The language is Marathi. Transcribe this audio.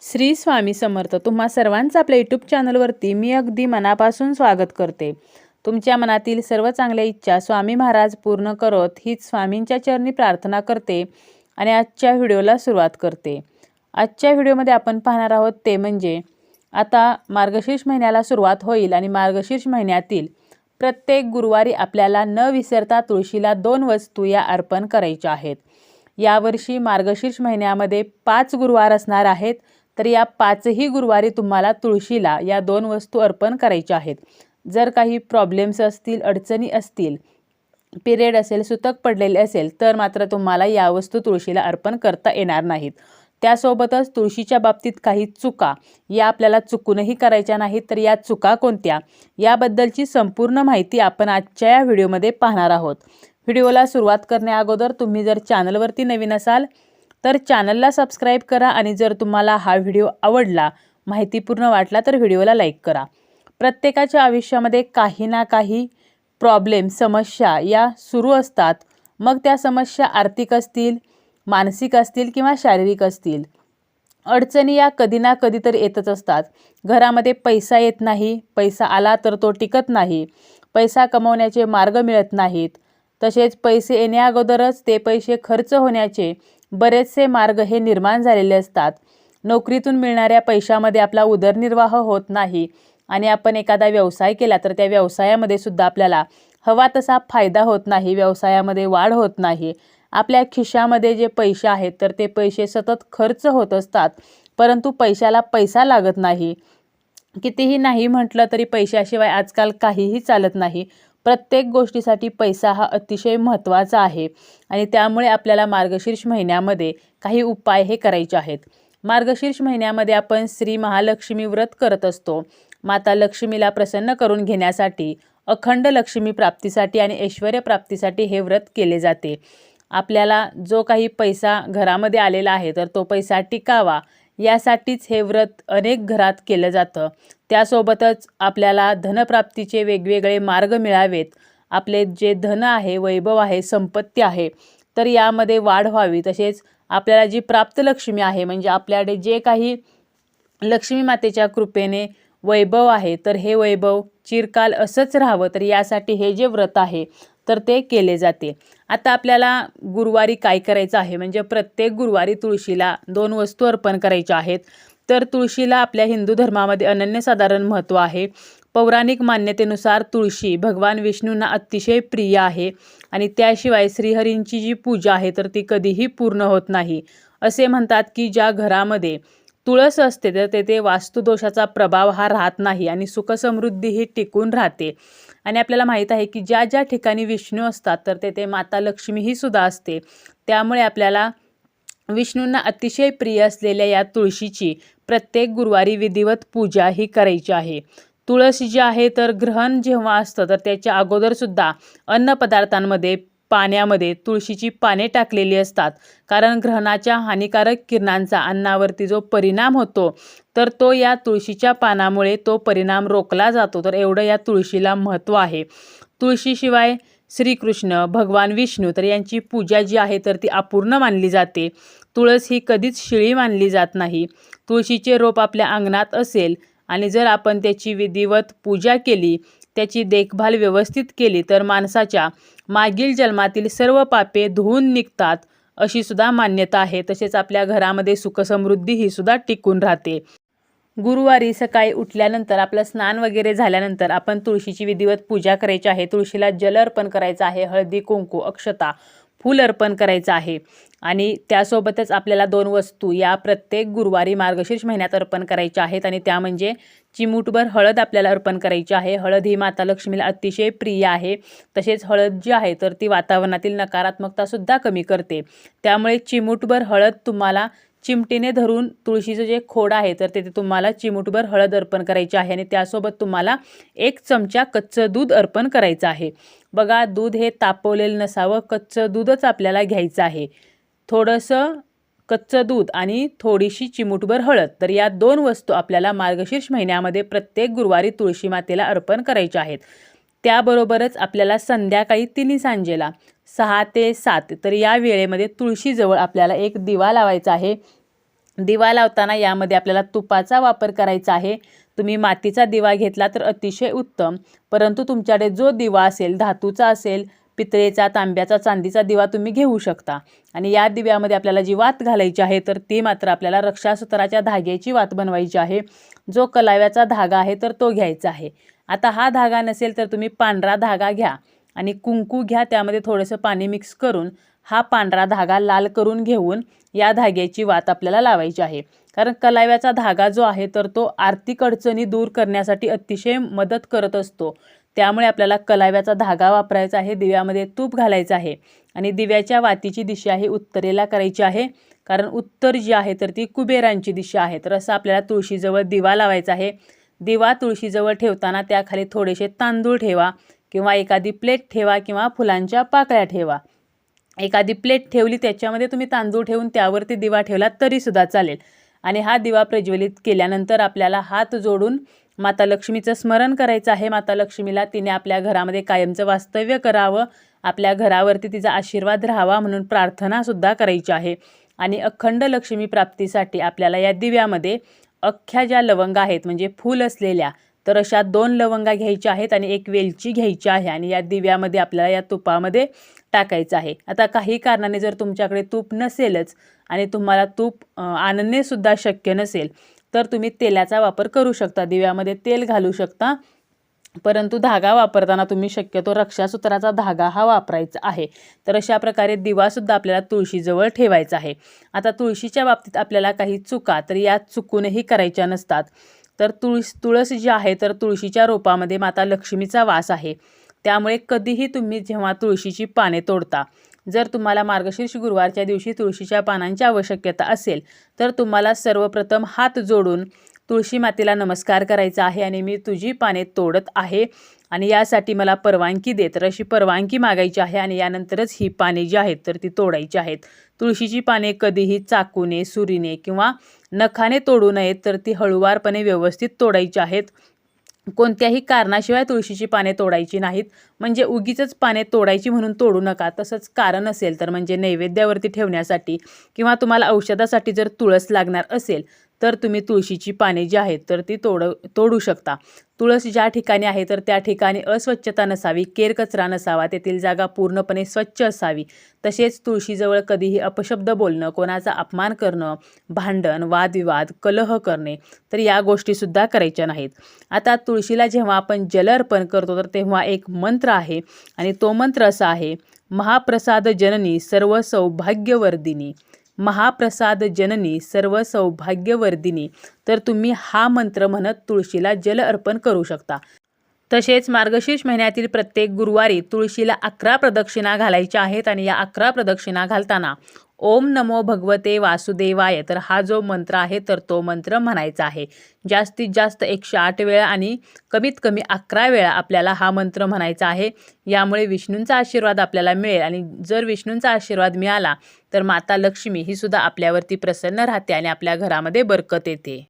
श्री स्वामी समर्थ. तुम्हा सर्वांचं आपल्या यूट्यूब चॅनलवरती मी अगदी मनापासून स्वागत करते. तुमच्या मनातील सर्व चांगल्या इच्छा स्वामी महाराज पूर्ण करत हीच स्वामींच्या चरणी प्रार्थना करते आणि आजच्या व्हिडिओला सुरुवात करते. आजच्या व्हिडिओमध्ये आपण पाहणार आहोत ते म्हणजे आता मार्गशीर्ष महिन्याला सुरुवात होईल आणि मार्गशीर्ष महिन्यातील प्रत्येक गुरुवारी आपल्याला न विसरता तुळशीला 2 वस्तू या अर्पण करायच्या आहेत. यावर्षी मार्गशीर्ष महिन्यामध्ये 5 गुरुवार असणार आहेत, तर या 5ही गुरुवारी तुम्हाला तुळशीला या 2 वस्तू अर्पण करायच्या आहेत. जर काही प्रॉब्लेम्स असतील, अडचणी असतील, पिरियड असेल, सुतक पडलेले असेल, तर मात्र तुम्हाला या वस्तू तुळशीला अर्पण करता येणार नाहीत. त्यासोबतच तुळशीच्या बाबतीत काही चुका या आपल्याला चुकूनही करायच्या नाहीत. तर या चुका कोणत्या याबद्दलची संपूर्ण माहिती आपण आजच्या या व्हिडिओमध्ये पाहणार आहोत. व्हिडिओला सुरुवात करण्याअगोदर तुम्ही जर चॅनलवरती नवीन असाल तर चॅनलला सबस्क्राईब करा आणि जर तुम्हाला हा व्हिडिओ आवडला, माहितीपूर्ण वाटला तर व्हिडिओला लाईक करा. प्रत्येकाच्या आयुष्यामध्ये काही ना काही प्रॉब्लेम, समस्या या सुरू असतात. मग त्या समस्या आर्थिक असतील, मानसिक असतील किंवा शारीरिक असतील. अडचणी या कधी ना कधी तर येतच असतात. घरामध्ये पैसा येत नाही, पैसा आला तर तो टिकत नाही, पैसा कमवण्याचे मार्ग मिळत नाहीत. तसेच पैसे येण्याअगोदरच ते पैसे खर्च होण्याचे बरेचसे मार्ग हे निर्माण झालेले असतात. नोकरीतून मिळणाऱ्या पैशामध्ये आपला उदरनिर्वाह होत नाही आणि आपण एखादा व्यवसाय केला तर त्या व्यवसायामध्ये सुद्धा आपल्याला हवा तसा फायदा होत नाही, व्यवसायामध्ये वाढ होत नाही. आपल्या खिशामध्ये जे पैसे आहेत तर ते पैसे सतत खर्च होत असतात, परंतु पैशाला पैसा लागत नाही. कितीही नाही म्हटलं तरी पैशाशिवाय आजकाल काहीही चालत नाही. प्रत्येक गोष्टीसाठी पैसा हा अतिशय महत्त्वाचा आहे आणि त्यामुळे आपल्याला मार्गशीर्ष महिन्यामध्ये काही उपाय हे करायचे आहेत. मार्गशीर्ष महिन्यामध्ये आपण श्री महालक्ष्मी व्रत करत असतो. माता लक्ष्मीला प्रसन्न करून घेण्यासाठी, अखंड लक्ष्मी प्राप्तीसाठी आणि ऐश्वर्य प्राप्तीसाठी हे व्रत केले जाते. आपल्याला जो काही पैसा घरामध्ये आलेला आहे तर तो पैसा टिकावा यासाठीच हे व्रत अनेक घरात केलं जातं. त्यासोबतच आपल्याला धनप्राप्तीचे वेगवेगळे मार्ग मिळावेत, आपले जे धन आहे, वैभव आहे, संपत्ती आहे तर यामध्ये वाढ व्हावी. तसेच आपल्याला जी प्राप्त लक्ष्मी आहे म्हणजे आपल्याकडे जे काही लक्ष्मी मातेच्या कृपेने वैभव आहे तर हे वैभव चिरकाल असंच राहावं, तर यासाठी हे जे व्रत आहे तर ते केले जाते. आता आपल्याला गुरुवारी काय करायचं आहे म्हणजे प्रत्येक गुरुवारी तुळशीला 2 वस्तू अर्पण करायच्या आहेत. तर तुळशीला आपल्या हिंदू धर्मामध्ये अनन्यसाधारण महत्त्व आहे. पौराणिक मान्यतेनुसार तुळशी भगवान विष्णूंना अतिशय प्रिय आहे आणि त्याशिवाय श्रीहरींची जी पूजा आहे तर ती कधीही पूर्ण होत नाही. असे म्हणतात की ज्या घरामध्ये तुळस असते तर तेथे वास्तुदोषाचा प्रभाव हा राहत नाही आणि सुखसमृद्धी ही टिकून राहते. आणि आपल्याला माहीत आहे की ज्या ज्या ठिकाणी विष्णू असतात तर तेथे माता लक्ष्मी ही सुद्धा असते. त्यामुळे आपल्याला विष्णूंना अतिशय प्रिय असलेल्या या तुळशीची प्रत्येक गुरुवारी विधिवत पूजा ही करायची आहे. तुळस जी आहे तर ग्रहण जेव्हा असतं तर त्याच्या अगोदरसुद्धा अन्नपदार्थांमध्ये, पाण्यामध्ये तुळशीची पाने टाकलेली असतात. कारण ग्रहणाच्या हानिकारक किरणांचा अन्नावरती जो परिणाम होतो तर तो या तुळशीच्या पानामुळे तो परिणाम रोखला जातो. तर एवढं या तुळशीला महत्त्व आहे. तुळशीशिवाय श्रीकृष्ण, भगवान विष्णू तर यांची पूजा जी आहे तर ती अपूर्ण मानली जाते. तुळस ही कधीच शिळी मानली जात नाही. तुळशीचे रोप आपल्या अंगणात असेल आणि जर आपण त्याची विधिवत पूजा केली, त्याची देखभाल व्यवस्थित केली तर माणसाच्या मागील जन्मातील सर्व पापे धुवून निघतात अशी सुद्धा मान्यता आहे. तसेच आपल्या घरामध्ये सुखसमृद्धी ही सुद्धा टिकून राहते. गुरुवारी सकाळी उठल्यानंतर आपलं स्नान वगैरे झाल्यानंतर आपण तुळशीची विधिवत पूजा करायची आहे. तुळशीला जल अर्पण करायचं आहे, हळदी, कुंकू, अक्षता, फूल अर्पण करायचं आहे आणि त्यासोबतच आपल्याला 2 वस्तू या प्रत्येक गुरुवारी मार्गशीर्ष महिन्यात अर्पण करायच्या आहेत आणि त्या म्हणजे चिमूटभर हळद आपल्याला अर्पण करायची आहे. हळद ही माता लक्ष्मीला अतिशय प्रिय आहे. तसेच हळद जी आहे तर ती वातावरणातील नकारात्मकतासुद्धा कमी करते. त्यामुळे चिमूटभर हळद तुम्हाला चिमटीने धरून तुळशीचं जे खोड आहे तर तिथे तुम्हाला चिमूटभर हळद अर्पण करायची आहे आणि त्यासोबत तुम्हाला 1 चमचा कच्चं दूध अर्पण करायचं आहे. बघा, दूध हे तापवलेलं नसावं, कच्चं दूधच आपल्याला घ्यायचं आहे. थोडंसं कच्चं दूध आणि थोडीशी चिमूटभर हळद, तर या 2 वस्तू आपल्याला मार्गशीर्ष महिन्यामध्ये प्रत्येक गुरुवारी तुळशी मातेला अर्पण करायच्या आहेत. त्याबरोबरच आपल्याला संध्याकाळी तिन्ही सांजेला 6 ते 7 तर या वेळेमध्ये तुळशीजवळ आपल्याला एक दिवा लावायचा आहे. दिवा लावताना यामध्ये आपल्याला तुपाचा वापर करायचा आहे. तुम्ही मातीचा दिवा घेतला तर अतिशय उत्तम, परंतु तुमच्याकडे जो दिवा असेल, धातूचा असेल, पितळेचा, तांब्याचा, चांदीचा दिवा तुम्ही घेऊ शकता. आणि या दिव्यामध्ये आपल्याला जी वात घालायची आहे तर ती मात्र आपल्याला रक्षासूत्राच्या धाग्याची वात बनवायची आहे. जो कलाव्याचा धागा आहे तर तो घ्यायचा आहे. आता हा धागा नसेल तर तुम्ही पांढरा धागा घ्या आणि कुंकू घ्या, त्यामध्ये थोडंसं पाणी मिक्स करून हा पांढरा धागा लाल करून घेऊन या धाग्याची वात आपल्याला लावायची आहे. कारण कलाव्याचा धागा जो आहे तर तो आर्थिक अडचणी दूर करण्यासाठी अतिशय मदत करत असतो. त्यामुळे आपल्याला कलाव्याचा धागा वापरायचा आहे. दिव्यामध्ये तूप घालायचं आहे आणि दिव्याच्या वातीची दिशा ही उत्तरेला करायची आहे, कारण उत्तर जी आहे तर ती कुबेरांची दिशा आहे. तर असं आपल्याला तुळशीजवळ दिवा लावायचा आहे. दिवा तुळशीजवळ ठेवताना त्याखाली थोडेसे तांदूळ ठेवा किंवा एखादी प्लेट ठेवा किंवा फुलांच्या पाकळ्या ठेवा. एखादी प्लेट ठेवली, त्याच्यामध्ये तुम्ही तांदूळ ठेवून त्यावरती दिवा ठेवला तरीसुद्धा चालेल. आणि हा दिवा प्रज्वलित केल्यानंतर आपल्याला हात जोडून माता लक्ष्मीचं स्मरण करायचं आहे. माता लक्ष्मीला तिने आपल्या घरामध्ये कायमचं वास्तव्य करावं, आपल्या घरावरती तिचा आशीर्वाद राहावा म्हणून प्रार्थनासुद्धा करायची आहे. आणि अखंड लक्ष्मी प्राप्तीसाठी आपल्याला या दिव्यामध्ये अख्ख्या ज्या लवंगा आहेत म्हणजे फूल असलेल्या, तर अशा 2 लवंगा घ्यायच्या आहेत आणि 1 वेलची घ्यायची आहे आणि या दिव्यामध्ये आपल्याला या तुपामध्ये टाकायचं आहे. आता काही कारणाने जर तुमच्याकडे तूप नसेलच आणि तुम्हाला तूप आणणे सुद्धा शक्य नसेल तर तुम्ही तेलाचा वापर करू शकता. दिव्यामध्ये तेल घालू शकता, परंतु धागा वापरताना तुम्ही शक्यतो रक्षासूत्राचा धागा हा वापरायचा आहे. तर अशा प्रकारे दिवासुद्धा आपल्याला तुळशीजवळ ठेवायचा आहे. आता तुळशीच्या बाबतीत आपल्याला काही चुका तर या चुकूनही करायच्या नसतात. तर तुळस जी आहे तर तुळशीच्या रोपामध्ये माता लक्ष्मीचा वास आहे. त्यामुळे कधीही तुम्ही जेव्हा तुळशीची पाने तोडता, जर तुम्हाला मार्गशीर्ष गुरुवारच्या दिवशी तुळशीच्या पानांची आवश्यकता असेल तर तुम्हाला सर्वप्रथम हात जोडून तुळशी मातेला नमस्कार करायचा आहे आणि मी तुझी पाने तोडत आहे आणि यासाठी मला परवानगी दे, तर अशी परवानगी मागायची आहे आणि यानंतरच ही पाने जी आहेत तर ती तोडायची आहेत. तुळशीची पाने कधीही चाकूने, सुरीने किंवा नखाने तोडू नयेत, तर ती हळूवारपणे व्यवस्थित तोडायची आहेत. कोणत्याही कारणाशिवाय तुळशीची पाने तोडायची नाहीत. म्हणजे उगीचच पाने तोडायची म्हणून तोडू नका. तसंच कारण असेल तर म्हणजे नैवेद्यावरती ठेवण्यासाठी किंवा तुम्हाला औषधासाठी जर तुळस लागणार असेल तर तुम्ही तुळशीची पाने जी आहेत तर ती तोडू शकता. तुळस ज्या ठिकाणी आहे तर त्या ठिकाणी अस्वच्छता नसावी, केरकचरा नसावा, तेथील जागा पूर्णपणे स्वच्छ असावी. तसेच तुळशीजवळ कधीही अपशब्द बोलणं, कोणाचा अपमान करणं, भांडण, वादविवाद, कलह करणे, तर या गोष्टीसुद्धा करायच्या नाहीत. आता तुळशीला जेव्हा आपण जल अर्पण करतो तर तेव्हा एक मंत्र आहे आणि तो मंत्र असा आहे: महाप्रसाद जननी सर्व सौभाग्यवर्धिनी. महाप्रसाद जननी सर्व सौभाग्यवर्धिनी. तर तुम्ही हा मंत्र म्हणत तुळशीला जल अर्पण करू शकता. तसेच मार्गशीर्ष महिन्यातील प्रत्येक गुरुवारी तुळशीला 11 प्रदक्षिणा घालायच्या आहेत आणि या 11 प्रदक्षिणा घालताना ओम नमो भगवते वासुदेवाय, तर हा जो मंत्र आहे तर तो मंत्र म्हणायचा आहे. जास्तीत जास्त 108 वेळा आणि कमीत कमी 11 वेळा आपल्याला हा मंत्र म्हणायचा आहे. यामुळे विष्णूंचा आशीर्वाद आपल्याला मिळेल आणि जर विष्णूंचा आशीर्वाद मिळाला तर माता लक्ष्मी ही सुद्धा आपल्यावरती प्रसन्न राहते आणि आपल्या घरामध्ये बरकत येते.